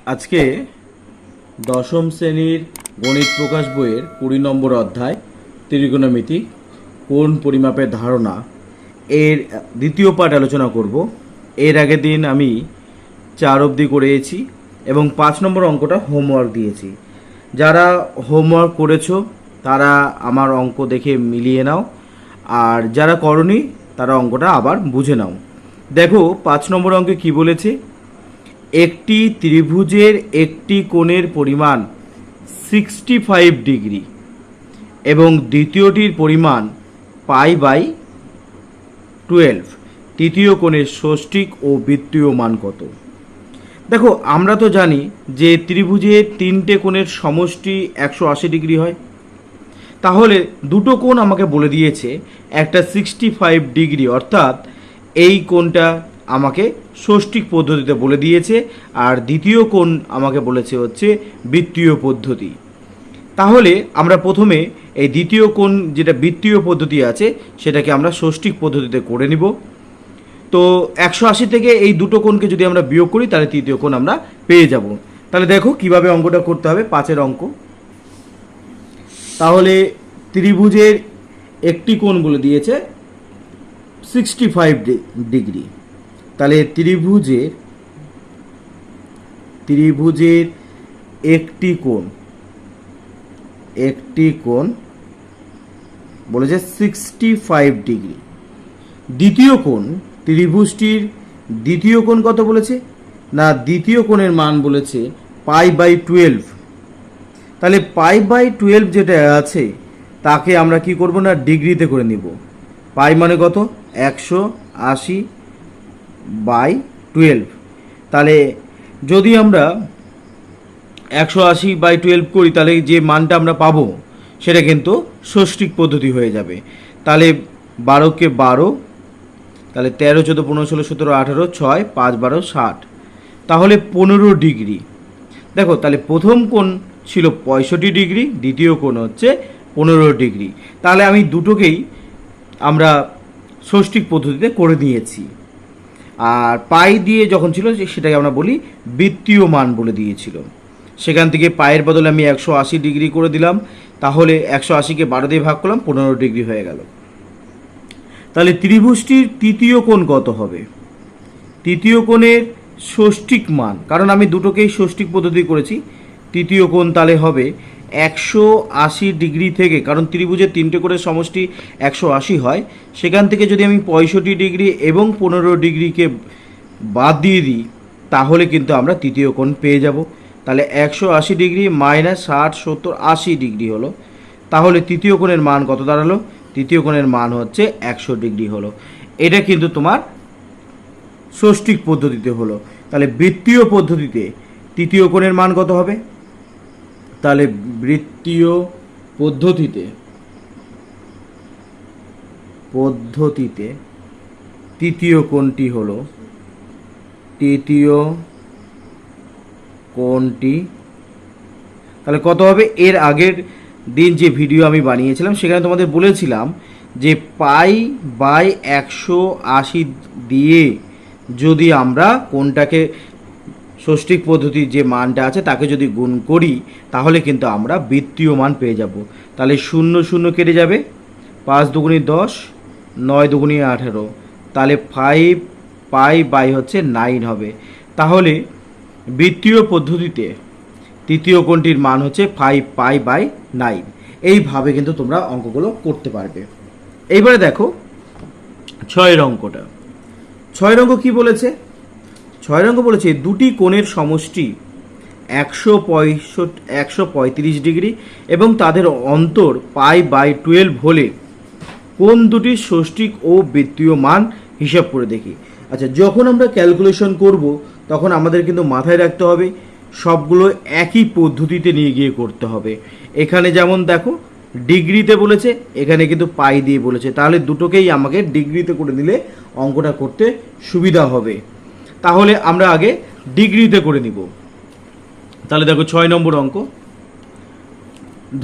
আজকে দশম শ্রেণীর গণিত প্রকাশ বইয়ের 20 নম্বর অধ্যায় ত্রিকোণমিতি কোণ পরিমাপের ধারণা এর দ্বিতীয় পাঠ আলোচনা করব। এর আগের দিন আমি 4 অবধি করেছি এবং 5 নম্বর অঙ্কটা হোমওয়ার্ক দিয়েছি। যারা হোমওয়ার্ক করেছো তারা আমার অঙ্ক দেখে মিলিয়ে নাও, আর যারা করনি তারা অঙ্কটা আবার বুঝে নাও। দেখো 5 নম্বর অঙ্কে কি বলেছে, একটি ত্রিভুজের একটি কোণের পরিমাণ 65 ডিগ্রি এবং দ্বিতীয়টির পরিমাণ π/12। তৃতীয় কোণের ষষ্ঠিক ও বৃত্তীয় মান কত? দেখো আমরা তো জানি যে ত্রিভুজের 3টে কোণের সমষ্টি 180 ডিগ্রি হয়। তাহলে দুটো কোণ আমাকে বলে দিয়েছে, একটা 65 ডিগ্রি অর্থাৎ এই কোণটা আমাকে ষষ্ঠিক পদ্ধতিতে বলে দিয়েছে, আর দ্বিতীয় কোণ আমাকে বলেছে হচ্ছে বৃত্তীয় পদ্ধতি। তাহলে আমরা প্রথমে এই দ্বিতীয় কোণ যেটা বৃত্তীয় পদ্ধতি আছে সেটাকে আমরা ষষ্ঠিক পদ্ধতিতে করে নিব। তো 180 থেকে এই দুটো কোণকে যদি আমরা বিয়োগ করি তাহলে তৃতীয় কোণ আমরা পেয়ে যাব। তাহলে দেখো কিভাবে অঙ্কটা করতে হবে। 5-এর অঙ্ক। তাহলে ত্রিভুজের একটি কোণ বলে দিয়েছে 65 ডিগ্রি। তাহলে ত্রিভুজের একটি কোণ বলেছে 65 ডিগ্রি। দ্বিতীয় কোণ, ত্রিভুজটির দ্বিতীয় কোণ কত বলেছে না, দ্বিতীয় কোণের মান বলেছে π/12। তাহলে π/12 যেটা আছে তাকে আমরা কি করব না, ডিগ্রিতে করে নিব। পাই মানে কত, 180/12। তাহলে যদি আমরা 180/12 করি তাহলে যে মানটা আমরা পাবো সেটা কিন্তু ষষ্ঠিক পদ্ধতি হয়ে যাবে। তাহলে 12কে 12, তাহলে 13, 14, 15, 16, 17, 18, 6, 5, 12, 60। তাহলে 15 ডিগ্রি। দেখো তাহলে প্রথম কোণ ছিল 65 ডিগ্রি, দ্বিতীয় কোণ হচ্ছে 15 ডিগ্রি। তাহলে আমি দুটোকেই আমরা ষষ্ঠিক পদ্ধতিতে করে নিয়েছি। আর পাই দিয়ে যখন ছিল সেটাকে আমরা বলি বৃত্তীয় মান বলে দিয়েছিল। সেখান থেকে পায়ের বদলে আমি 180 ডিগ্রি করে দিলাম। তাহলে 180কে 12 দিয়ে ভাগ করলাম, 15 ডিগ্রি হয়ে গেল। তাহলে ত্রিভুজটির তৃতীয় কোণ কত হবে? তৃতীয় কোণের ষষ্ঠিক মান, কারণ আমি দুটোকেই ষষ্ঠিক পদ্ধতি করেছি, তৃতীয় কোণ তাহলে হবে 180 ডিগ্রি থেকে, কারণ ত্রিভুজের 3টে কোণের সমষ্টি 180 হয়, সেখান থেকে যদি আমি 65 ডিগ্রি এবং 15 ডিগ্রিকে বাদ দিয়ে দিই তাহলে কিন্তু আমরা তৃতীয় কোণ পেয়ে যাব। তাহলে 180 ডিগ্রি মাইনাস 60, 70, 80 ডিগ্রি হলো। তাহলে তৃতীয় কোণের মান কত দাঁড়ালো? তৃতীয় কোণের মান হচ্ছে 100 ডিগ্রি হলো। এটা কিন্তু তোমার ষষ্ঠিক পদ্ধতিতে হলো। তাহলে বৃত্তীয় পদ্ধতিতে তৃতীয় কোণের মান কত হবে? তাহলে বৃত্তীয় পদ্ধতিতে তৃতীয় কোণটি হলো তাহলে কত হবে? এর আগের দিন যে ভিডিও আমি বানিয়েছিলাম সেখানে তোমাদের বলেছিলাম যে π/180 দিয়ে যদি আমরা কোণটাকে ষষ্ঠিক পদ্ধতির যে মানটা আছে তাকে যদি গুণ করি তাহলে কিন্তু আমরা বৃত্তীয় মান পেয়ে যাব। তাহলে 0 0 কেটে যাবে, 5 দুগুণে 10, 9 দুগুণে 18, তাহলে 5 π/9 হচ্ছে 9 হবে। তাহলে বৃত্তীয় পদ্ধতিতে তৃতীয় কোণটির মান হচ্ছে 5 π/9। এইভাবে কিন্তু তোমরা অঙ্কগুলো করতে পারবে। এইবারে দেখো 6-এর অঙ্কটা। 6-এর অঙ্ক কি বলেছে? 6-এর অঙ্ক বলেছে দুটি কোণের সমষ্টি 135 ডিগ্রি এবং তাদের অন্তর π/12 হলে কোণ দুটির ষষ্ঠিক ও বৃত্তীয় মান হিসাব করে দেখি। আচ্ছা, যখন আমরা ক্যালকুলেশন করব তখন আমাদের কিন্তু মাথায় রাখতে হবে সবগুলো একই পদ্ধতিতে নিয়ে গিয়ে করতে হবে। এখানে যেমন দেখো ডিগ্রিতে বলেছে, এখানে কিন্তু পাই দিয়ে বলেছে, তাহলে দুটোকেই আমাকে ডিগ্রিতে করে নিলে অঙ্কটা করতে সুবিধা হবে। তাহলে আমরা আগে ডিগ্রিতে করে নিব। তাহলে দেখো 6 নম্বর অঙ্ক।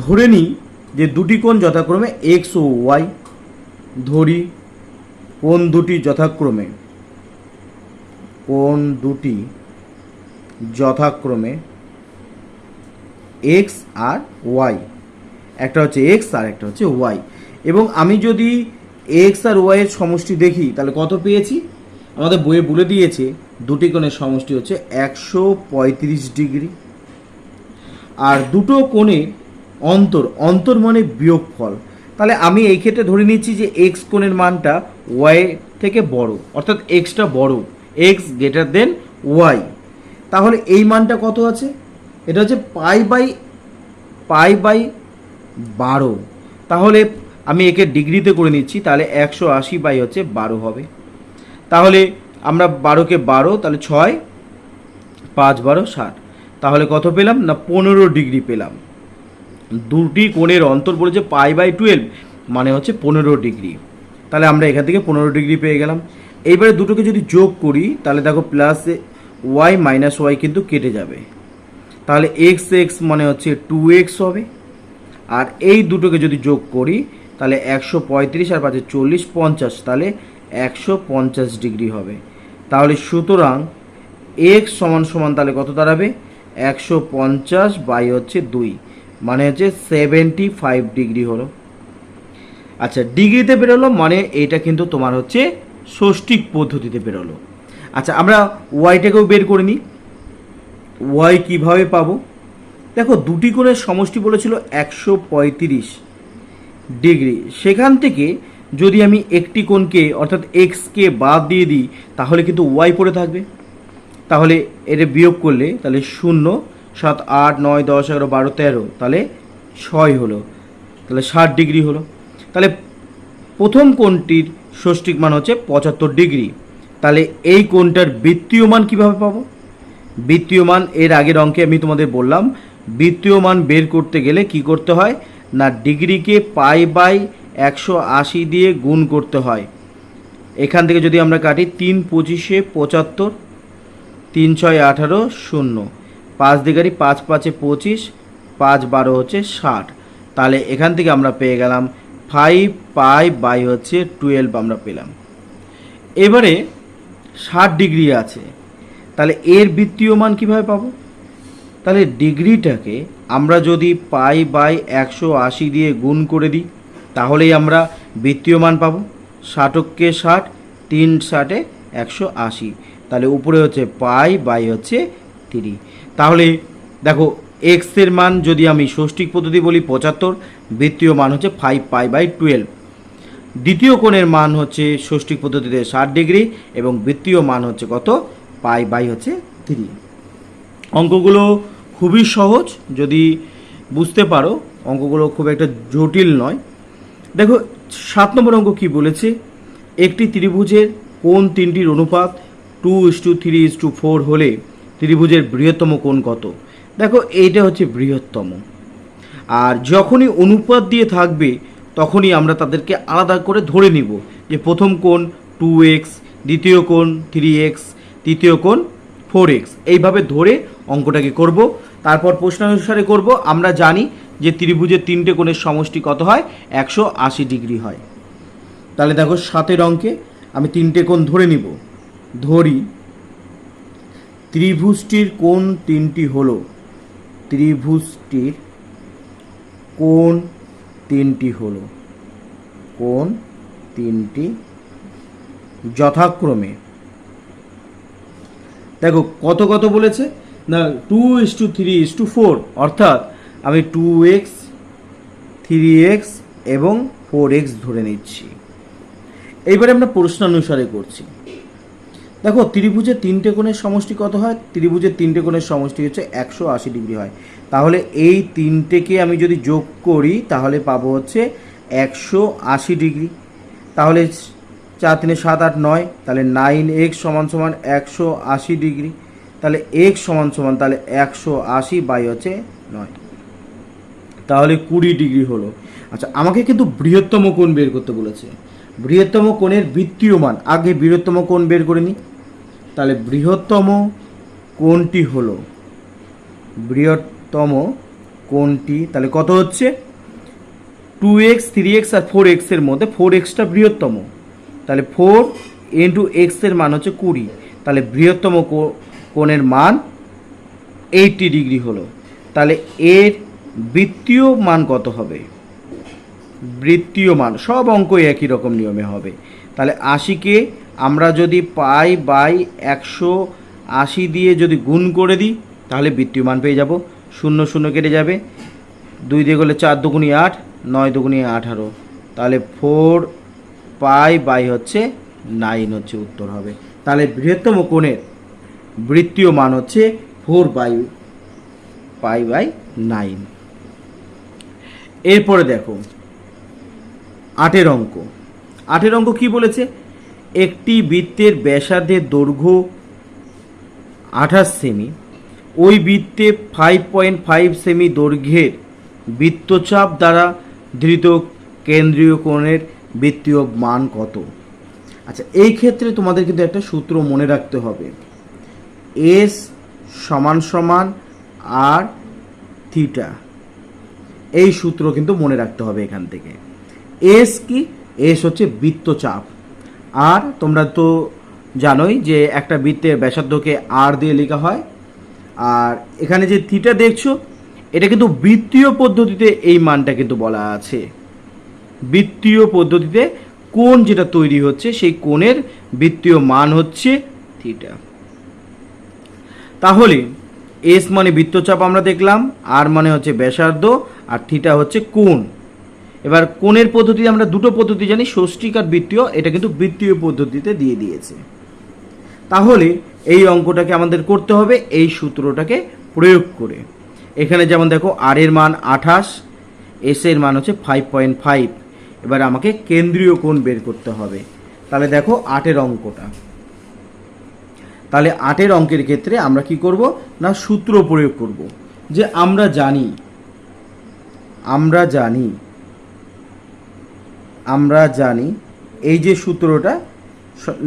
ধরে নিই যে দুটি কোণ যথাক্রমে এক্স ও ওয়াই। ধরি কোণ দুটি যথাক্রমে এক্স আর ওয়াই, একটা হচ্ছে এক্স আর একটা হচ্ছে ওয়াই। এবং আমি যদি এক্স আর ওয়াইয়ের সমষ্টি দেখি তাহলে কত পেয়েছি, আমাদের বইয়ে বলে দিয়েছে দুটি কোণের সমষ্টি হচ্ছে 135 ডিগ্রি। আর দুটো কোণে অন্তর, অন্তর মানে বিয়োগফল, তাহলে আমি এই ক্ষেত্রে ধরে নিচ্ছি যে এক্স কোণের মানটা ওয়াই থেকে বড়, অর্থাৎ এক্সটা বড়, এক্স গ্রেটার দেন ওয়াই। তাহলে এই মানটা কত আছে, এটা হচ্ছে পাই বাই 12। তাহলে আমি একে ডিগ্রিতে করে নিচ্ছি, তাহলে 180 বাই হচ্ছে 12 হবে। তাহলে আমরা 12কে 12, তাহলে 6 5 12 60, তাহলে কত পেলাম না 15 ডিগ্রি পেলাম। দুটি কোণের অন্তর বলেছে পাই বাই 12 মানে হচ্ছে 15 ডিগ্রি, তাহলে আমরা এখান থেকে 15 ডিগ্রি পেয়ে গেলাম। এইবারে দুটোকে যদি যোগ করি তাহলে দেখো প্লাস ওয়াই মাইনাস ওয়াই কিন্তু কেটে যাবে, তাহলে এক্স এক্স মানে হচ্ছে 2x হবে। আর এই দুটোকে যদি যোগ করি তাহলে 135 আর 5 40 50, তাহলে 150 ডিগ্রি হবে। তাহলে সুতরাং এক্স সমান সমান তাহলে কত দাঁড়াবে, 150 বাই হচ্ছে 2 মানে হচ্ছে 75 ডিগ্রি হলো। আচ্ছা, ডিগ্রিতে বেরোলো মানে এইটা কিন্তু তোমার হচ্ছে ষষ্ঠিক পদ্ধতিতে বেরোলো। আচ্ছা, আমরা ওয়াইটাকেও বের করে নিই। ওয়াই কীভাবে পাবো, দেখো দুটি কোণের সমষ্টি বলেছিল 135 ডিগ্রি, সেখান থেকে যদি আমি একটি কোণকে অর্থাৎ এক্সকে বাদ দিয়ে দিই তাহলে কিন্তু ওয়াই পড়ে থাকবে। তাহলে এটা বিয়োগ করলে তাহলে 0 7 8 9 10 11 12 13, তাহলে 6 হলো, তাহলে 60 ডিগ্রি হলো। তাহলে প্রথম কোণটির ষষ্ঠিক মান হচ্ছে 75 ডিগ্রি। তাহলে এই কোণটার বৃত্তীয় মান কীভাবে পাবো, বৃত্তীয় মান এর আগের অঙ্কে আমি তোমাদের বললাম, বৃত্তীয় মান বের করতে গেলে কি করতে হয় না ডিগ্রিকে পাই বাই 180 দিয়ে গুণ করতে হয়। এখান থেকে যদি আমরা কাটি 3 25 75, 3 6 18 0, 5 দিগারি 5 5 25, 5 12 হচ্ছে 60, তাহলে এখান থেকে আমরা পেয়ে গেলাম 5 পাই বাই হচ্ছে 12 আমরা পেলাম। এবারে 60 ডিগ্রি আছে, তাহলে এর বৃত্তীয় মান কীভাবে পাবো, তাহলে ডিগ্রিটাকে আমরা যদি পাই বাই 180 দিয়ে গুণ করে দিই তাহলেই আমরা বৃত্তীয় মান পাবো। 60কে 60, 3 60 180, তাহলে উপরে হচ্ছে পাই বাই হচ্ছে 3। তাহলে দেখো এক্সের মান যদি আমি ষষ্ঠিক পদ্ধতি বলি 75, বৃত্তীয় মান হচ্ছে 5 পাই বাই 12। দ্বিতীয় কোণের মান হচ্ছে ষষ্ঠিক পদ্ধতিতে 60 ডিগ্রি এবং বৃত্তীয় মান হচ্ছে কত, পাই বাই হচ্ছে 3। অঙ্কগুলো খুবই সহজ যদি বুঝতে পারো, অঙ্কগুলো খুব একটা জটিল নয়। দেখো 7 নম্বর অঙ্ক কি বলেছে, একটি ত্রিভুজের কোণ তিনটির অনুপাত 2:3:4 হলে ত্রিভুজের বৃহত্তম কোণ কত। দেখো এইটা হচ্ছে বৃহত্তম, আর যখনই অনুপাত দিয়ে থাকবে তখনই আমরা তাদেরকে আলাদা করে ধরে নিব যে প্রথম কোণ 2x, দ্বিতীয় কোণ 3x, তৃতীয় কোণ 4x, এইভাবে ধরে অঙ্কটাকে করব। তারপর প্রশ্নানুসারে করব। আমরা জানি যে ত্রিভুজের তিনটে কোণের সমষ্টি কত হয়, 180 ডিগ্রি হয়। তাহলে দেখো 7 অঙ্কে আমি তিনটে কোণ ধরে নিব, ধরি ত্রিভুজটির কোণ তিনটি হলো, ত্রিভুজটির কোণ তিনটি হলো, কোণ তিনটি যথাক্রমে, দেখো কত কত বলেছে না 2:3:4, অর্থাৎ আমি 2x 3x এবং 4x ধরে নিচ্ছি। এইবারে আমরা প্রশ্নানুসারে করছি। দেখো ত্রিভুজের তিনটে কোণের সমষ্টি কত হয়, ত্রিভুজের তিনটে কোণের সমষ্টি হচ্ছে 180 ডিগ্রি হয়। তাহলে এই তিনটেকে আমি যদি যোগ করি তাহলে পাবো হচ্ছে 180 ডিগ্রি। তাহলে 4 3 7 8 9, তাহলে 9x সমান সমান 180 ডিগ্রি। তাহলে x সমান সমান তাহলে 180 বাই হচ্ছে 9, তাহলে 20 ডিগ্রি হলো। আচ্ছা, আমাকে কিন্তু বৃহত্তম কোণ বের করতে বলেছে। বৃহত্তম কোণের বৃত্তীয় মান, আগে বৃহত্তম কোণ বের করে নিই। তাহলে বৃহত্তম কোণটি হলো, বৃহত্তম কোণটি তাহলে কত হচ্ছে 2x 3x আর 4x এর মধ্যে 4xটা বৃহত্তম, তাহলে 4 × x এর মান হচ্ছে 20, তাহলে বৃহত্তম কোণের মান 80 ডিগ্রি হলো, তাহলে এর বৃত্তীয় মান কত হবে? বৃত্তীয় মান সব অঙ্কই একই রকম নিয়মে হবে। তাহলে 80কে আমরা যদি পাই বাই 180 দিয়ে যদি গুণ করে দিই তাহলে বৃত্তীয় মান পেয়ে যাব। 0 0 কেটে যাবে, 2 দিয়ে গেলে 4 দুগুণি 8, 9 দুগুণি 18, তাহলে 4 পাই বাই হচ্ছে 9 হচ্ছে উত্তর হবে। তাহলে বৃহত্তম কোণের বৃত্তীয় মান হচ্ছে 4 পাই বাই 9। এরপরে দেখো 8 অঙ্ক। 8 অঙ্ক কি বলেছে? একটি বৃত্তের ব্যাসার্ধের দৈর্ঘ্য 28 সেমি, ওই বৃত্তে 5.5 সেমি দৈর্ঘ্যের বৃত্তচাপ দ্বারা ধৃত কেন্দ্রীয় কোণের বৃত্তীয় মান কত? আচ্ছা, এই ক্ষেত্রে তোমাদের কিন্তু একটা সূত্র মনে রাখতে হবে, এস সমান সমান আর থিটা। এই সূত্র কিন্তু মনে রাখতে হবে এখান থেকে। এস কি? এস হচ্ছে বৃত্তচাপ, আর তোমরা তো জানোই যে একটা বৃত্তের ব্যাসার্ধকে আর দিয়ে লেখা হয়। আর এখানে যে থিটা দেখছো এটা কিন্তু বৃত্তীয় পদ্ধতিতে এই মানটা কিন্তু বলা আছে। বৃত্তীয় পদ্ধতিতে কোণ যেটা তৈরি হচ্ছে সেই কোণের বৃত্তীয় মান হচ্ছে থিটা। তাহলে এস মানে বৃত্তচাপ আমরা দেখলাম, আর মানে হচ্ছে ব্যাসার্ধ, আর থিটা হচ্ছে কোণ। এবার কোণের পদ্ধতি আমরা দুটো পদ্ধতি জানি, ষষ্ঠিক আর বৃত্তীয়। এটা কিন্তু বৃত্তীয় পদ্ধতিতে দিয়ে দিয়েছে। তাহলে এই অঙ্কটাকে আমাদের করতে হবে এই সূত্রটাকে প্রয়োগ করে। এখানে যেমন দেখো আর এর মান 28, এস এর মান হচ্ছে 5.5। এবার আমাকে কেন্দ্রীয় কোণ বের করতে হবে। তাহলে দেখো 8 অঙ্কটা। তাহলে 8 অঙ্কের ক্ষেত্রে আমরা কি করব না সূত্র প্রয়োগ করব, যে আমরা জানি এই যে সূত্রটা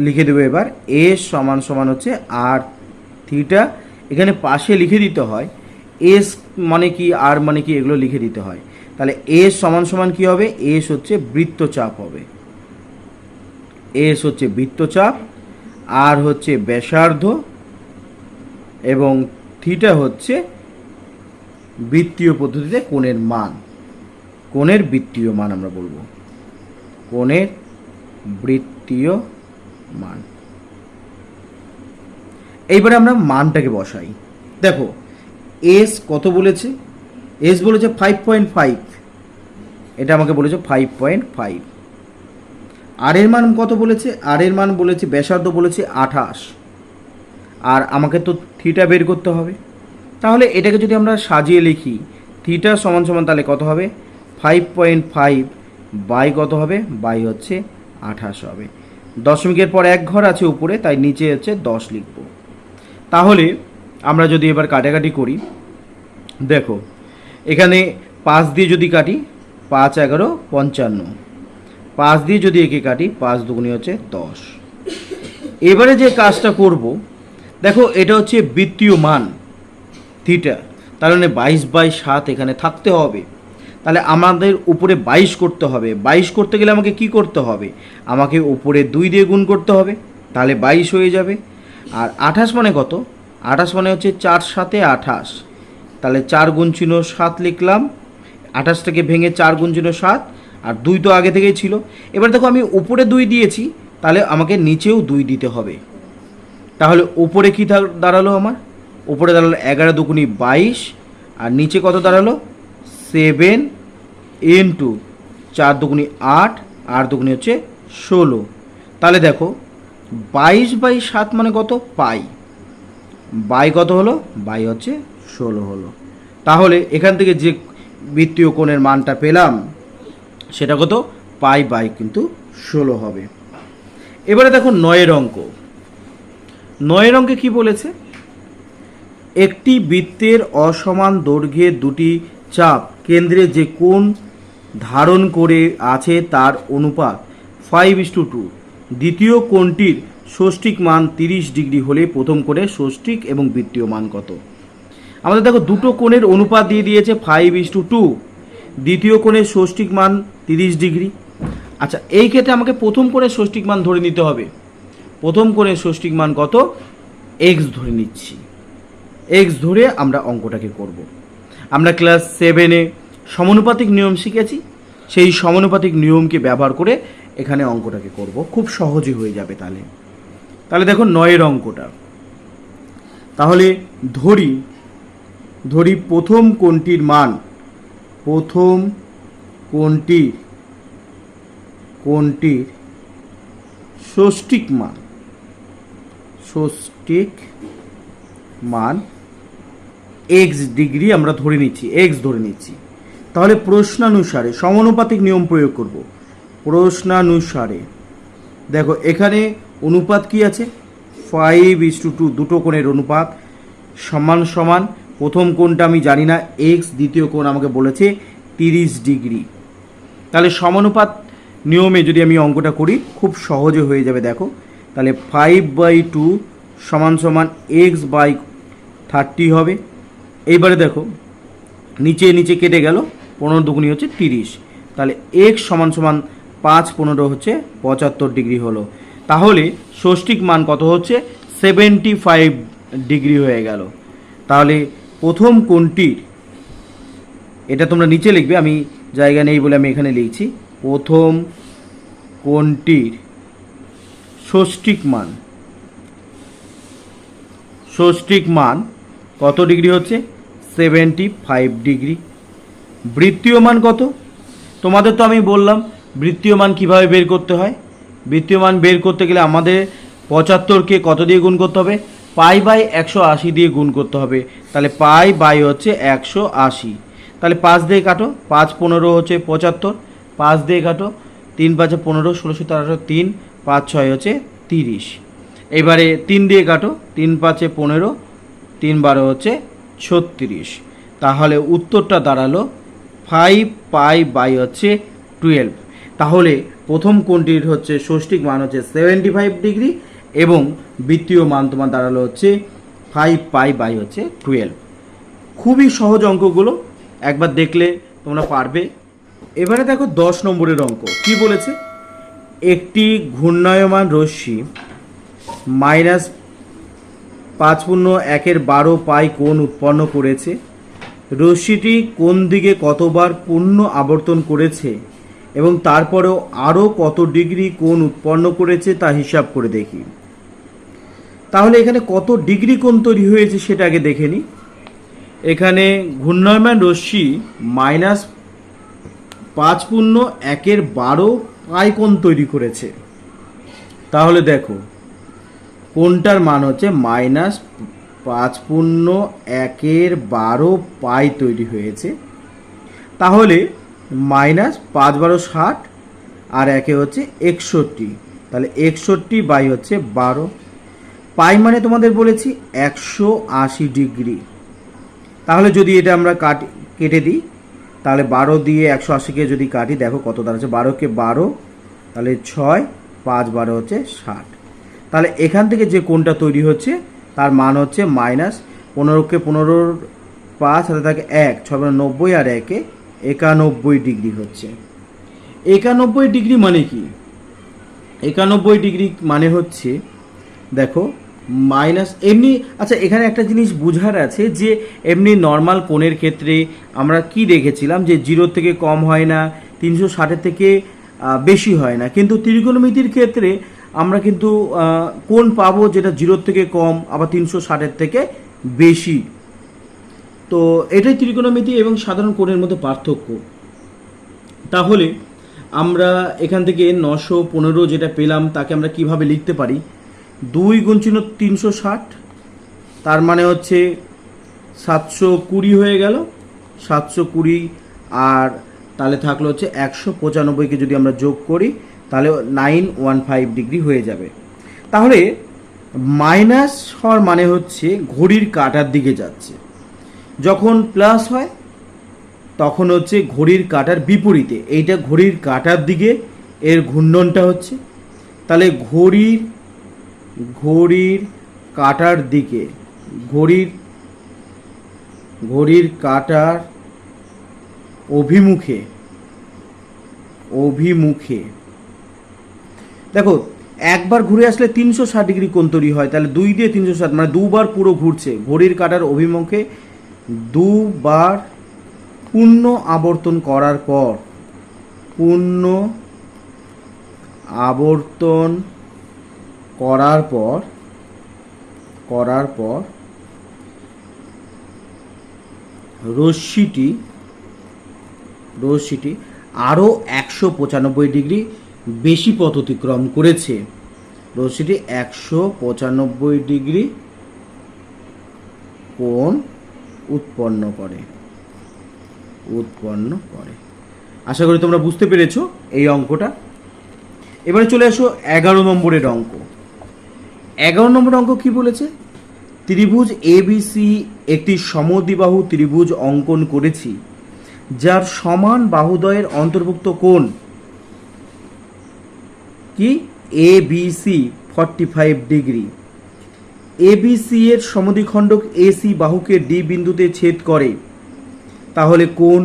লিখে দেবো। এবার এস সমান সমান হচ্ছে আর থিটা, এখানে পাশে লিখে দিতে হয় এস মানে কি আর মানে কি এগুলো লিখে দিতে হয়। তাহলে এস সমান সমান কি হবে? এস হচ্ছে বৃত্তচাপ হবে, এস হচ্ছে বৃত্তচাপ, আর হচ্ছে ব্যাসার্ধ, এবং থিটা হচ্ছে বৃত্তীয় পদ্ধতিতে কোণের মান, কোণের বৃত্তীয় মান আমরা বলবো, কোণের বৃত্তীয় মান। এইবারে আমরা মানটাকে বসাই। দেখো এস কত বলেছে? এস বলেছে 5.5, এটা আমাকে বলেছে 5.5। আর এর মান কত বলেছে? আর এর মান বলেছে ব্যাসার্ধ বলেছে 28, আর আমাকে তো থিটা বের করতে হবে। তাহলে এটাকে যদি আমরা সাজিয়ে লিখি, থিটা সমান সমান তাহলে কত হবে? 5.5 বাই কত হবে? বাই হচ্ছে 28 হবে। দশমিকের পর এক ঘর আছে উপরে, তাই নিচে হচ্ছে 10 লিখব। তাহলে আমরা যদি এবার কাটাকাটি করি, দেখো এখানে 5 দিয়ে যদি কাটি 5 11 55, 5 দিয়ে যদি একে কাটি 5 দুগুণি হচ্ছে 10। এবারে যে কাজটা করব, দেখো এটা হচ্ছে বৃত্তীয় মান থিটা, তার মানে 22/7 এখানে থাকতে হবে। তাহলে আমাদের উপরে 22 করতে হবে। 22 করতে গেলে আমাকে কি করতে হবে? আমাকে উপরে 2 দিয়ে গুণ করতে হবে, তাহলে 22 হয়ে যাবে। আর 28 মানে কত? 28 মানে হচ্ছে 4 7 28, তাহলে 4 গুণ চিহ্ন 7 লিখলাম। 28টাকে ভেঙে 4 গুণ চিহ্ন 7, আর 2 তো আগে থেকেই ছিল। এবার দেখো আমি উপরে 2 দিয়েছি, তাহলে আমাকে নিচেও 2 দিতে হবে। তাহলে উপরে কি দাঁড়ালো আমার? উপরে দাঁড়ালো 11 দুগুণি 22, আর নিচে কত দাঁড়ালো? 7 ইন্টু 4 দুগুণি 8, 8 দুগুণি হচ্ছে 16। তাহলে দেখো 22/7 মানে কত? পাই। বাই কত হলো? বাই হচ্ছে 16 হলো। তাহলে এখান থেকে যে বৃত্তীয় কোণের মানটা পেলাম সেটা কত? পাই বাই কিন্তু 16 হবে। এবারে দেখো 9 অঙ্ক। 9 অঙ্কে কি বলেছে? একটি বৃত্তের অসমান দৈর্ঘ্যের দুটি চাপ কেন্দ্রে যে কোণ ধারণ করে আছে তার অনুপাত 5:2। দ্বিতীয় কোণটির ষষ্ঠিক মান 30 ডিগ্রি হলে প্রথম কোণের ষষ্ঠিক এবং বৃত্তীয় মান কত? আমাদের দেখো দুটো কোণের অনুপাত দিয়ে দিয়েছে 5:2, দ্বিতীয় কোণের ষষ্ঠিক মান 30 ডিগ্রি। আচ্ছা, এই ক্ষেত্রে আমাকে প্রথম কোণের ষষ্ঠিক মান ধরে নিতে হবে। প্রথম কোণের ষষ্ঠিক মান কত? এক্স ধরে নিচ্ছি। এক্স ধরে আমরা অঙ্কটাকে করব। আমরা ক্লাস 7-এ সমানুপাতিক নিয়ম শিখেছি, সেই সমানুপাতিক নিয়মকে ব্যবহার করে এখানে অঙ্কটাকে করব, খুব সহজে হয়ে যাবে। তাহলে দেখো 9-এর অঙ্কটা, তাহলে ধরি প্রথম কোণটির মান, প্রথম কোণটির ষষ্ঠিক মান এক্স ডিগ্রি আমরা ধরে নিচ্ছি। তাহলে প্রশ্নানুসারে সমানুপাতিক নিয়ম প্রয়োগ করব। প্রশ্নানুসারে দেখো এখানে অনুপাত কি আছে, 5:2, দুটো কোণের অনুপাত সমান। প্রথম কোণটা আমি জানি না এক্স, দ্বিতীয় কোণ আমাকে বলেছে 30 ডিগ্রি। তাহলে সমানুপাত নিয়মে যদি আমি অঙ্কটা করি খুব সহজে হয়ে যাবে। দেখো তাহলে 5/2 = x/30 হবে। এইবারে দেখো নিচে কেটে গেল, 15 দুগুণী হচ্ছে 30, তাহলে x = 5×15 হচ্ছে 75 ডিগ্রি হলো। তাহলে ষষ্ঠিক মান কত হচ্ছে, 75 ডিগ্রি হয়ে গেল। তাহলে প্রথম কোণটির, এটা তোমরা নিচে লিখবে, আমি জায়গা নেই বলে আমি এখানে লিখছি, প্রথম কোণটির ষষ্ঠিক মান কত ডিগ্রি হচ্ছে, 75 ডিগ্রি। বৃত্তীয় মান কত, তোমাদের তো আমি বললাম বৃত্তীয় মান কীভাবে বের করতে হয়। বৃত্তীয় মান বের করতে গেলে আমাদের 75কে কত দিয়ে গুণ করতে হবে, π/180 দিয়ে গুণ করতে হবে। তাহলে π/ হচ্ছে 180, তাহলে 5 দিয়ে কাটো, 5×15 হচ্ছে 75, 5 দিয়ে কাটো, 3×5 = 15, 16 × 18, 3, 5×6 হচ্ছে 30। এবারে 3 দিয়ে কাটো, 3×5 = 15, 3×12 হচ্ছে 36। তাহলে উত্তরটা দাঁড়ালো 5π/12। তাহলে প্রথম কোণটির হচ্ছে ষষ্ঠিক মান হচ্ছে 75 ডিগ্রি এবং বৃত্তীয় মান তোমার দাঁড়ালো হচ্ছে 5π/12। খুবই সহজ অঙ্কগুলো, একবার দেখলে তোমরা পারবে। এবারে দেখো 10 নম্বরের অঙ্ক কি বলেছে, একটি ঘূর্ণায়মান রশ্মি -5.1/12 কোণ উৎপন্ন করেছে। রশ্মিটি কোন দিকে কতবার পূর্ণ আবর্তন করেছে এবং তারপরেও আরও কত ডিগ্রি কোণ উৎপন্ন করেছে তা হিসাব করে দেখি। তাহলে এখানে কত ডিগ্রি কোণ তৈরি হয়েছে সেটা আগে দেখে নিই। এখানে ঘূর্ণায়মান রশ্মি -5.1/12 কোণ তৈরি করেছে। তাহলে দেখো কোণটার মান হচ্ছে -5.1/12 তৈরি হয়েছে। তাহলে -5×12 = 60 আর একে হচ্ছে 61, তাহলে 61/12। পাই মানে তোমাদের বলেছি 180 ডিগ্রি। তাহলে যদি এটা আমরা কেটে দিই, তাহলে 12 দিয়ে 180কে যদি কাটি দেখো কত দাঁড়াচ্ছে, 12কে 12, তাহলে 6, 5×12 হচ্ছে 60। তাহলে এখান থেকে যে কোণটা তৈরি হচ্ছে তার মান হচ্ছে -15কে 15, 5 হাতে থাকে 1, 6 90 আর 1-এ 91 ডিগ্রি হচ্ছে। 91 ডিগ্রি মানে কি, 91 ডিগ্রি মানে হচ্ছে দেখো এমনি, আচ্ছা এখানে একটা জিনিস বোঝার আছে যে এমনি নর্মাল কোণের ক্ষেত্রে আমরা কি দেখেছিলাম যে 0 থেকে কম হয় না, 360-এর থেকে বেশি হয় না, কিন্তু ত্রিকোণমিতির ক্ষেত্রে আমরা কিন্তু কোণ পাবো যেটা 0 থেকে কম আবার 360-এর থেকে বেশি। তো এটাই ত্রিকোণমিতি এবং সাধারণ কোণের মধ্যে পার্থক্য। তাহলে আমরা এখান থেকে 915 যেটা পেলাম তাকে আমরা কিভাবে লিখতে পারি, 2 × 360, তার মানে হচ্ছে 720 হয়ে গেল, 720 আর তাহলে থাকলো হচ্ছে 195কে যদি আমরা যোগ করি তাহলে 915 ডিগ্রি হয়ে যাবে। তাহলে মাইনাস হওয়ার মানে হচ্ছে ঘড়ির কাঁটার দিকে যাচ্ছে, যখন প্লাস হয় তখন হচ্ছে ঘড়ির কাঁটার বিপরীতে, এইটা ঘড়ির কাঁটার দিকে এর ঘূর্ণনটা হচ্ছে। তাহলে ঘড়ির কাঁটার দিকে, ঘড়ির কাঁটার অভিমুখে দেখো একবার ঘুরে আসলে 360 ডিগ্রি কোণ তৈরি হয়, তাহলে 2 দিয়ে 360 মানে দুবার পুরো ঘুরছে। ঘড়ির কাঁটার অভিমুখে দুবার পূর্ণ আবর্তন করার পর পূর্ণ আবর্তন করার পর রশ্মিটি আরও 195 ডিগ্রি বেশি পথ অতিক্রম করেছে। রশ্মিটি 195 ডিগ্রি কোণ উৎপন্ন করে। আশা করি তোমরা বুঝতে পেরেছো এই অঙ্কটা। এবারে চলে আসো 11 নম্বরের অঙ্ক। 11 নম্বর অঙ্ক কি বলেছে? ত্রিভুজ এবিসি একটি সমদ্বিবাহু ত্রিভুজ অঙ্কন করেছি, যার সমান বাহুদ্বয়ের অন্তর্ভুক্ত কোণ কি এবিসি 45 ডিগ্রি। এবিসি এর সমদ্বিখণ্ডক এসি বাহুকে ডি বিন্দুতে ছেদ করে, তাহলে কোণ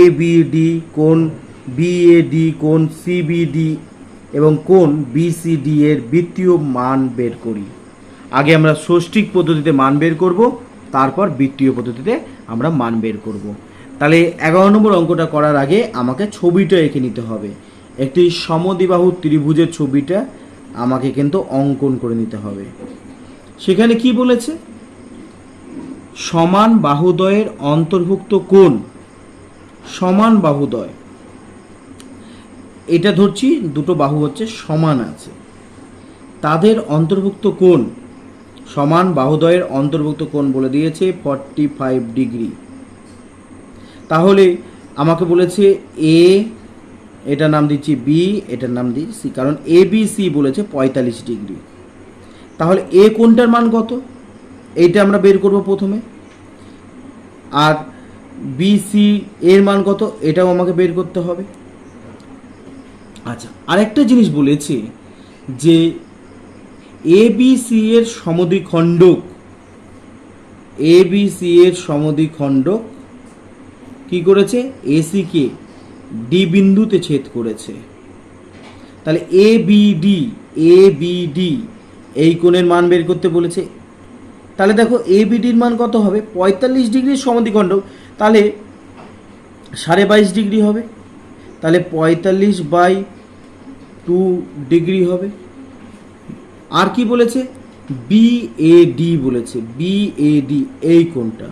এবিডি, কোণ বিএডি, কোণ সিবিডি এবং কোণ বিসিডি এর বৃত্তীয় মান বের করি। আগে আমরা ষষ্ঠিক পদ্ধতিতে মান বের করব, তারপর বৃত্তীয় পদ্ধতিতে আমরা মান বের করব। তাহলে 11 নম্বর অঙ্কটা করার আগে আমাকে ছবিটা এঁকে নিতে হবে। একটি সমদ্বিবাহু ত্রিভুজের ছবিটা আমাকে কিন্তু অঙ্কন করে নিতে হবে। সেখানে কি বলেছে? সমান বাহুদ্বয়ের অন্তর্ভুক্ত কোণ, সমান বাহুদ্বয়, এটা ধরছি দুটো বাহু হচ্ছে সমান আছে, তাদের অন্তর্ভুক্ত কোণ, সমান বাহুদ্বয়ের অন্তর্ভুক্ত কোণ বলে দিয়েছে 45 ডিগ্রি। তাহলে আমাকে বলেছে এ, এটার নাম দিচ্ছি বি, এটার নাম দিচ্ছি সি, কারণ এ বি সি বলেছে 45 ডিগ্রি। তাহলে এ কোণটার মান কত, এইটা আমরা বের করব প্রথমে। আর বি সি এর মান কত, এটাও আমাকে বের করতে হবে। আচ্ছা, আরেকটা জিনিস বলেছে যে এবিসি এর সমদ্বিখণ্ডক, এবিসি এর সমদ্বিখণ্ডক কি করেছে? এসি কে ডি বিন্দুতে ছেদ করেছে। তাহলে এবিডি এই কোণের মান বের করতে বলেছে। তাহলে দেখো এবিডির মান কত হবে? 45 ডিগ্রির সমদ্বিখণ্ডক, তাহলে 22.5 ডিগ্রি হবে। তাহলে 45/2 ডিগ্রি হবে। আর কি বলেছে? বিএডি বলেছে, বিএডি এই কোণটা,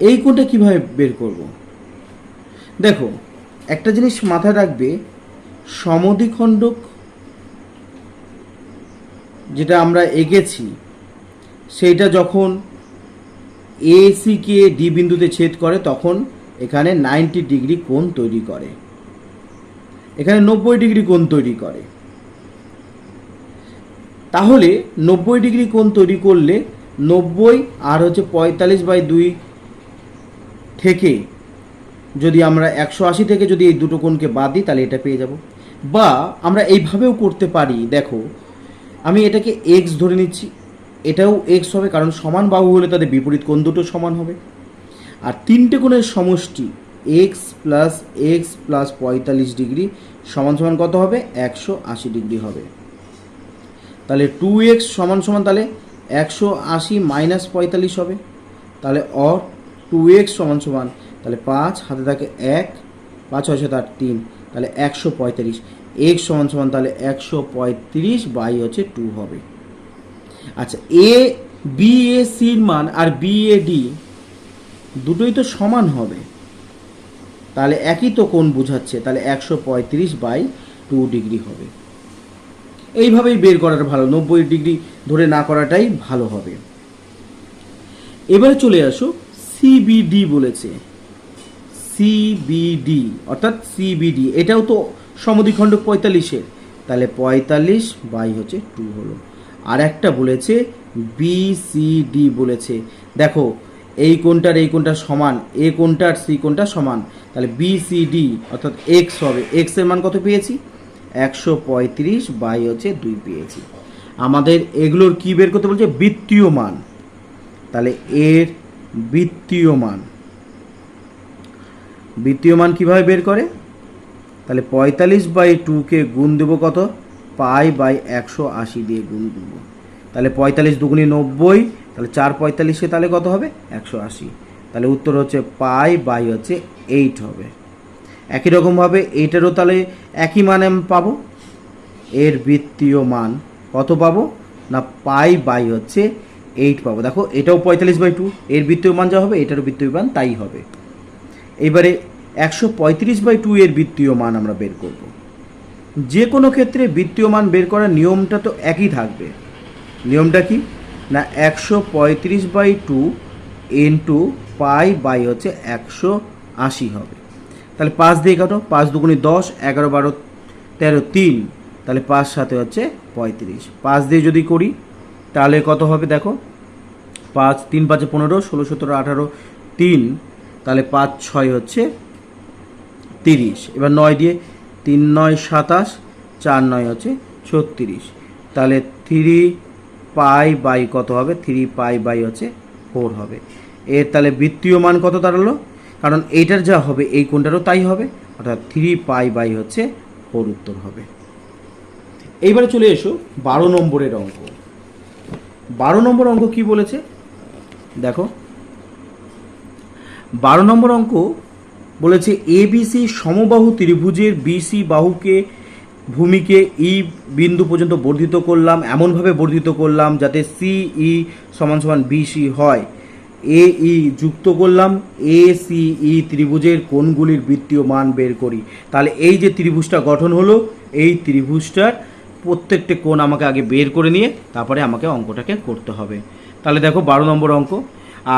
এই কোণটা কিভাবে বের করব? দেখো একটা জিনিস মাথায় রাখবে, সমদ্বিখণ্ডক যেটা আমরা এঁকেছি সেইটা যখন এসি কে ডি বিন্দুতে ছেদ করে তখন এখানে 90 ডিগ্রি কোণ তৈরি করে, এখানে 90 ডিগ্রি কোণ তৈরি করে। তাহলে 90 ডিগ্রি কোণ তৈরি করলে 90 আর হচ্ছে 45/2 থেকে যদি আমরা 180 থেকে যদি এই দুটো কোণকে বাদ দিই তাহলে এটা পেয়ে যাব। বা আমরা এইভাবেও করতে পারি, দেখো আমি এটাকে এক্স ধরে নিচ্ছি, এটাও এক্স হবে, কারণ সমান বাহু হলে তাদের বিপরীত কোণ দুটো সমান হবে। আর তিনটে কোণের সমষ্টি এক্স প্লাস 45 ডিগ্রি সমান সমান কত হবে? 180 ডিগ্রি হবে। তাহলে 2x সমান সমান তাহলে 180 মাইনাস 45 হবে। তাহলে অর 2x সমান সমান তাহলে 5 হাতে থাকে 1, 5 6 7 8 3, তাহলে 145। x সমান সমান তাহলে 135 বাই হচ্ছে 2 হবে। আচ্ছা, এ বি এ সির মান আর বি এ ডি দুটোই তো সমান হবে, তাহলে একই তো কোণ বোঝাচ্ছে, তাহলে 135/2 ডিগ্রি হবে। এইভাবেই বের করাটা ভালো, 90 ডিগ্রি ধরে না করাটাই ভালো হবে। এবারে চলে আসো সিবিডি বলেছে, সিবিডি অর্থাৎ সিবিডি এটাও তো সমদ্বিখণ্ডক 45-এর, তাহলে 45/2 হলো। আর একটা বলেছে বিসিডি বলেছে, দেখো এই কোণটার এই কোণটা সমান, এ কোণটার সি কোণটা সমান, তাহলে বিসিডি অর্থাৎ এক্স হবে। এক্স এর মান কত পেয়েছি? 135/2 পেয়েছি। আমাদের এগুলোর কি বের করতে বলছে? বৃত্তীয় মান। তাহলে এর বৃত্তীয় মান কিভাবে বের করে? তাহলে 45/2 কে গুণ দেব কত? পাই বাই 180 দিয়ে গুণ করবো। তাহলে 45 দুগুণে 90, তাহলে 4 45-এ তাহলে কত হবে 180। তাহলে উত্তর হচ্ছে পাই বাই হচ্ছে 8 হবে। একই রকমভাবে এইটারও তাহলে একই মান আমি পাবো। এর বৃত্তীয় মান কত পাবো না পাই বাই হচ্ছে 8 পাবো। দেখো এটাও 45/2, এর বৃত্তীয় মান যা হবে এটারও বৃত্তীয় মান তাই হবে। এবারে 135/2 এর বৃত্তীয় মান আমরা বের করব। যে কোনো ক্ষেত্রে বৃত্তীয় মান বের করার নিয়মটা তো একই থাকবে। নিয়মটা কি না 135/2 ইন্টু পাই বাই হচ্ছে 180 হবে। তাহলে 5 দিয়ে কাটো, 5 দুগুণে 10, 11 12 13 3, তাহলে 5 সাথে হচ্ছে 35। 5 দিয়ে যদি করি তাহলে কত হবে দেখো, 5 3 5 15, 16 17 18 3, তাহলে 5 6 হচ্ছে 30। এবার 9 দিয়ে 3 9 27, 4 9 হচ্ছে 36। তাহলে 3 পাই বাই কত হবে, 3 পাই বাই হচ্ছে 4 হবে। এর তাহলে বৃত্তীয় মান কত দাঁড়ালো, কারণ এইটার যা হবে এই কোণটারও তাই হবে, অর্থাৎ 3 পাই বাই হচ্ছে 4 উত্তর হবে। এইবারে চলে এসো 12 নম্বরের অঙ্ক। 12 নম্বর অঙ্ক কি বলেছে দেখো, 12 নম্বর অঙ্ক বলেছে এবিসি সমবাহু ত্রিভুজের বিসি বাহুকে ভূমিকে ই বিন্দু পর্যন্ত বর্ধিত করলাম, এমনভাবে বর্ধিত করলাম যাতে সিই সমান সমান বিসি হয়। এ ই যুক্ত করলাম, এ সি ই ত্রিভুজের কোণগুলির বৃত্তীয় মান বের করি। তাহলে এই যে ত্রিভুজটা গঠন হলো, এই ত্রিভুজটার প্রত্যেকটা কোণ আমাকে আগে বের করে নিয়ে তারপরে আমাকে অঙ্কটাকে করতে হবে। তাহলে দেখো 12 নম্বর অঙ্ক,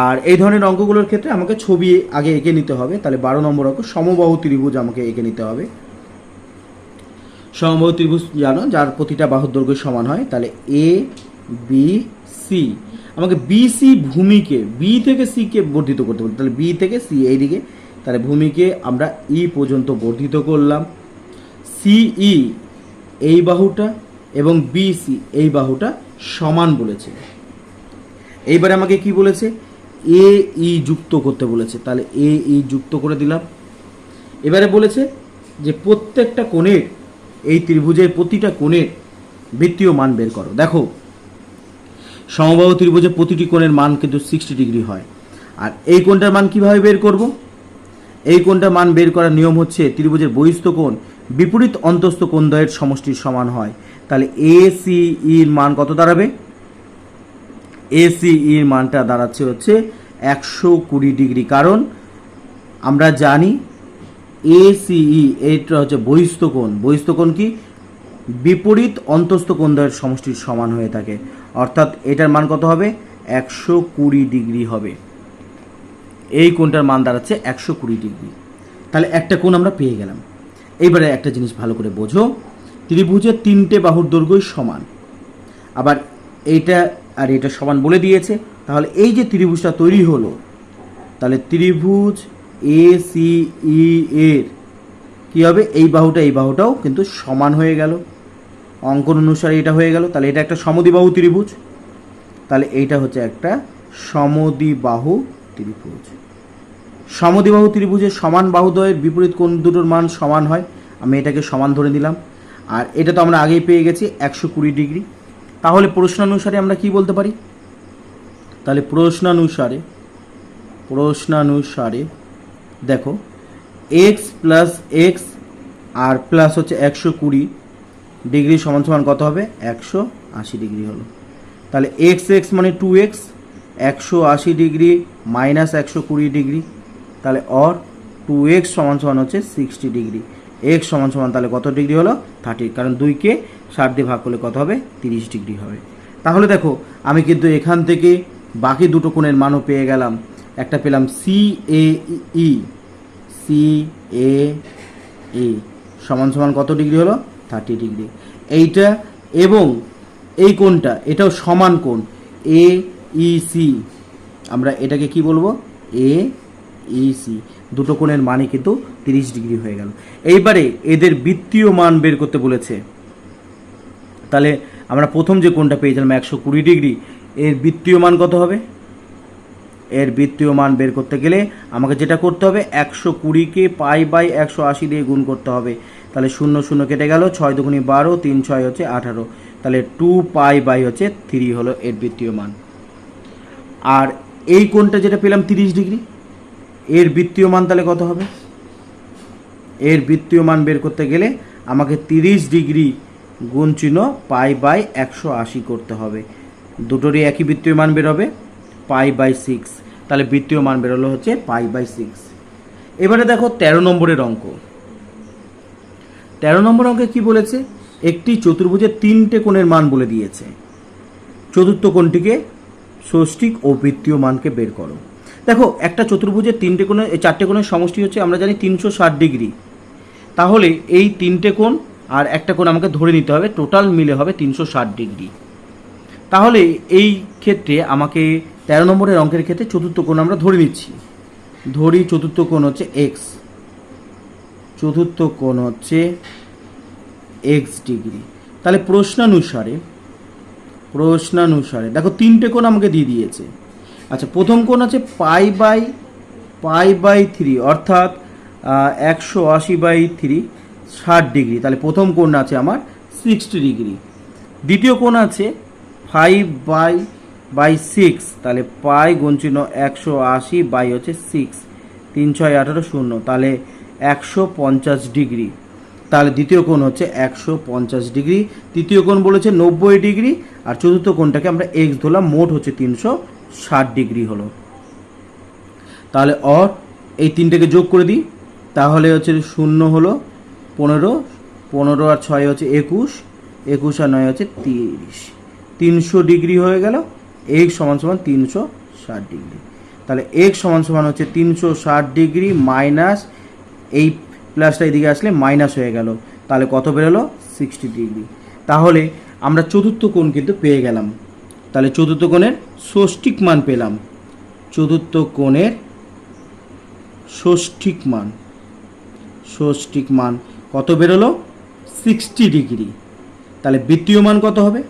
আর এই ধরনের অঙ্কগুলোর ক্ষেত্রে আমাকে ছবি আগে এঁকে নিতে হবে। তাহলে 12 নম্বর অঙ্ক সমবাহু ত্রিভুজ আমাকে এঁকে নিতে হবে। সমবাহু ত্রিভুজ জানো যার প্রতিটা বাহুর দৈর্ঘ্য সমান হয়। তাহলে এ বি সি, আমাকে বিসি ভূমিকে বি থেকে সিকে বর্ধিত করতে বলতে, তাহলে বি থেকে সি এইদিকে, তাহলে ভূমিকে আমরা ই পর্যন্ত বর্ধিত করলাম। সিই এই বাহুটা এবং বিসি এই বাহুটা সমান বলেছে। এইবারে আমাকে কি বলেছে, এ ই যুক্ত করতে বলেছে, তাহলে এ ই যুক্ত করে দিলাম। এবারে বলেছে যে প্রত্যেকটা কোণের, এই ত্রিভুজের প্রতিটা কোণের বৃত্তীয় মান বের করো। দেখো সমবাহু ত্রিভুজের প্রতিটি কোণের মান কিন্তু 60 ডিগ্রি হয়। আর এই কোণটার মান কিভাবে বের করব, এই কোণটার মান বের করার নিয়ম হচ্ছে ত্রিভুজের বহিস্থ কোণ বিপরীত অন্তস্থ কোণদ্বয়ের সমষ্টির সমান হয়। তাহলে এ সি ইর মান কত দাঁড়াবে, এ সি ইর মানটা দাঁড়াচ্ছে হচ্ছে 120 ডিগ্রি, কারণ আমরা জানি এ সি ই এইটা হচ্ছে বহিস্থ কোণ। বহিস্থ কোণ কি বিপরীত অন্তস্থ কোণদ্বয়ের সমষ্টির সমান হয়ে থাকে, অর্থাৎ এটার মান কত হবে 120 ডিগ্রি হবে। এই কোণটার মান দাঁড়াচ্ছে 120 ডিগ্রি। তাহলে একটা কোণ আমরা পেয়ে গেলাম। এইবারে একটা জিনিস ভালো করে বোঝো, ত্রিভুজের 3টে বাহুর দৈর্ঘ্য সমান, আবার এইটা আর এটা সমান বলে দিয়েছে। তাহলে এই যে ত্রিভুজটা তৈরি হলো, তাহলে ত্রিভুজ এ সি ই এর কী হবে, এই বাহুটা এই বাহুটাও কিন্তু সমান হয়ে গেল, অঙ্কন অনুসারে এটা হয়ে গেল। তাহলে এটা একটা সমদ্বিবাহু ত্রিভুজ, তাহলে এইটা হচ্ছে একটা সমদ্বিবাহু ত্রিভুজ। সমদ্বিবাহু ত্রিভুজের সমান বাহুদ্বয়ের বিপরীত কোণ দুটোর মান সমান হয়, আমি এটাকে সমান ধরে নিলাম। আর এটা তো আমরা আগেই পেয়ে গেছি 120 ডিগ্রি। তাহলে প্রশ্নানুসারে আমরা কি বলতে পারি, তাহলে প্রশ্নানুসারে দেখো এক্স প্লাস এক্স আর প্লাস হচ্ছে 120 ডিগ্রি সমান সমান কত হবে 180 ডিগ্রি হলো। তাহলে এক্স এক্স মানে 2x, 180 ডিগ্রি মাইনাস 120 ডিগ্রি, তাহলে অর 2x সমান সমান হচ্ছে 60 ডিগ্রি। এক্স সমান সমান তাহলে কত ডিগ্রি হলো 30, কারণ 2কে 60 দিয়ে ভাগ করলে কত হবে 30 ডিগ্রি হবে। তাহলে দেখো আমি কিন্তু এখান থেকে বাকি দুটো কোণের মানও পেয়ে গেলাম। একটা পেলাম সি এ ই সমান সমান কত ডিগ্রি হলো 30 ডিগ্রি। এইটা এবং এই কোণটা এটাও সমান কোণ এ ই সি, আমরা এটাকে কি বলবো এ ই সি, দুটো কোণের মানই কিন্তু 30 ডিগ্রি হয়ে গেল। এইবারে এদের বৃত্তীয় মান বের করতে বলেছে। তাহলে আমরা প্রথম যে কোণটা পেয়েছিলাম 120 ডিগ্রি, এর বৃত্তীয় মান কত হবে, এর বৃত্তীয় মান বের করতে গেলে আমাকে যেটা করতে হবে 120কে পাই বাই 180 দিয়ে গুণ করতে হবে। তাহলে 0 0 কেটে গেল, 6 দুগুণে 12, 3 6 হচ্ছে 18, তাহলে 2 পাই বাই হচ্ছে 3 হলো এর বৃত্তীয় মান। আর এই কোণটা যেটা পেলাম 30 ডিগ্রি, এর বৃত্তীয় মান তাহলে কত হবে? এর বৃত্তীয় মান বের করতে গেলে আমাকে 30 ডিগ্রি গুণ চিহ্ন পাই বাই 180 করতে হবে। দুটোরই একই বৃত্তীয় মান বেরোবে, পাই বাই 6, তাহলে বৃত্তীয় মান বেরোলো হচ্ছে পাই বাই 6। এবারে দেখো 13 নম্বরের অঙ্ক। 13 নম্বর অঙ্কে কি বলেছে? একটি চতুর্ভুজের 3টে কোণের মান বলে দিয়েছে, চতুর্থ কোণটিকে ষষ্ঠিক ও বৃত্তীয় মানকে বের করো। দেখো একটা চতুর্ভুজের 4টে কোণের সমষ্টি হচ্ছে আমরা জানি 360 ডিগ্রি। তাহলে এই 3টে কোণ আর একটা কোণ আমাকে ধরে নিতে হবে, টোটাল মিলে হবে 360 ডিগ্রি। তাহলে এই ক্ষেত্রে আমাকে 13 নম্বরের অঙ্কের ক্ষেত্রে চতুর্থ কোণ আমরা ধরে নিচ্ছি, ধরি চতুর্থ কোণ হচ্ছে এক্স, চতুর্থ কোণ হচ্ছে এক্স ডিগ্রি। তাহলে প্রশ্নানুসারে দেখো 3টে কোণ আমাকে দিয়ে দিয়েছে। আচ্ছা, প্রথম কোণ আছে পাই বাই 3, অর্থাৎ 180/3, 60 ডিগ্রি। তাহলে প্রথম কোণ আছে আমার 60 ডিগ্রি। দ্বিতীয় কোণ আছে 5/6, তাহলে পাই গুণ চিহ্ন 180 বাই হচ্ছে 6, 3 6 18 0, তাহলে 150 ডিগ্রি। তাহলে দ্বিতীয় কোণ হচ্ছে 150 ডিগ্রি। তৃতীয় কোণ বলেছে 90 ডিগ্রি, আর চতুর্থ কোণটাকে আমরা এক্স ধরলাম, মোট হচ্ছে 360 ডিগ্রি হলো। তাহলে এই তিনটাকে যোগ করে দিই, তাহলে হচ্ছে 0 হলো 15, 15 আর 6 হচ্ছে 21, 21 আর 9 হচ্ছে 30, 300 ডিগ্রি হয়ে গেল। এক্স সমান সমান 360 ডিগ্রি। তাহলে এক্স সমান সমান হচ্ছে 360 ডিগ্রি মাইনাস, এই প্লাসটা এদিকে আসলে মাইনাস হয়ে গেল, তাহলে কত বেরোলো? 60 ডিগ্রি। তাহলে আমরা চতুর্থ কোণ কিন্তু পেয়ে গেলাম। তাহলে চতুর্থ কোণের ষষ্ঠিক মান পেলাম, চতুর্থ কোণের ষষ্ঠিক মান কত বেরোলো? 60 ডিগ্রি। তাহলে বৃত্তীয় মান কত হবে?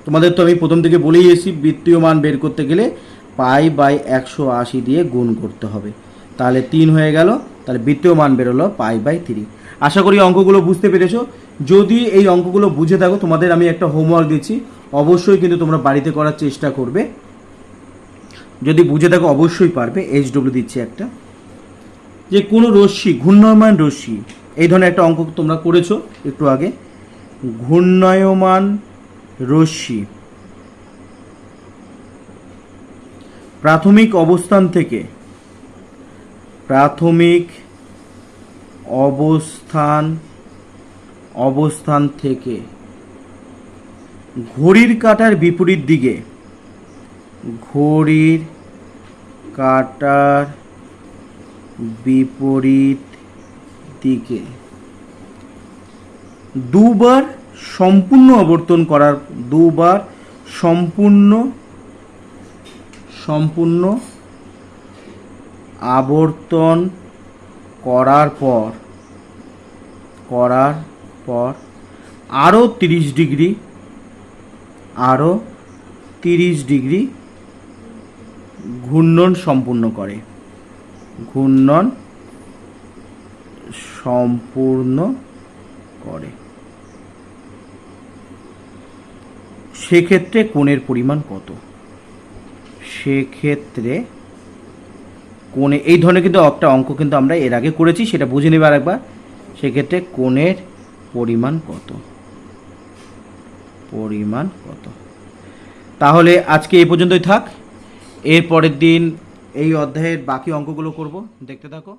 তোমাদের তো আমি প্রথম থেকে বলেই এসেছি, বৃত্তীয় মান বের করতে গেলে পাই বাই 180 দিয়ে গুণ করতে হবে, তাহলে 3 হয়ে গেল। তাহলে বৃত্তীয় মান বেরোলো পাই বাই 3। আশা করি অঙ্কগুলো বুঝতে পেরেছো। যদি এই অঙ্কগুলো বুঝে থাকো, তোমাদের আমি একটা হোমওয়ার্ক দিচ্ছি, অবশ্যই কিন্তু তোমরা বাড়িতে করার চেষ্টা করবে। যদি বুঝে থাকো অবশ্যই পারবে। HW দিচ্ছি একটা, যে কোনো রশ্মি, ঘূর্ণায়মান রশ্মি, এই ধরনের একটা অঙ্ক তোমরা করেছো একটু আগে। ঘূর্ণায়মান রশ্মি প্রাথমিক অবস্থান থেকে ঘড়ির কাঁটার বিপরীত দিকে দুবার সম্পূর্ণ আবর্তন করার পর আরও 30 ডিগ্রি ঘূর্ণন সম্পূর্ণ করে, সেক্ষেত্রে কোণের পরিমাণ কত? সেক্ষেত্রে কোণে, এই ধরনের কিন্তু একটা অঙ্ক কিন্তু আমরা এর আগে করেছি, সেটা বুঝে নেবে আরেকবার। সেক্ষেত্রে কোণের পরিমাণ কত? তাহলে আজকে এই পর্যন্তই থাক। এর পরের দিন এই অধ্যায়ের বাকি অঙ্কগুলো করব, দেখতে থাকো।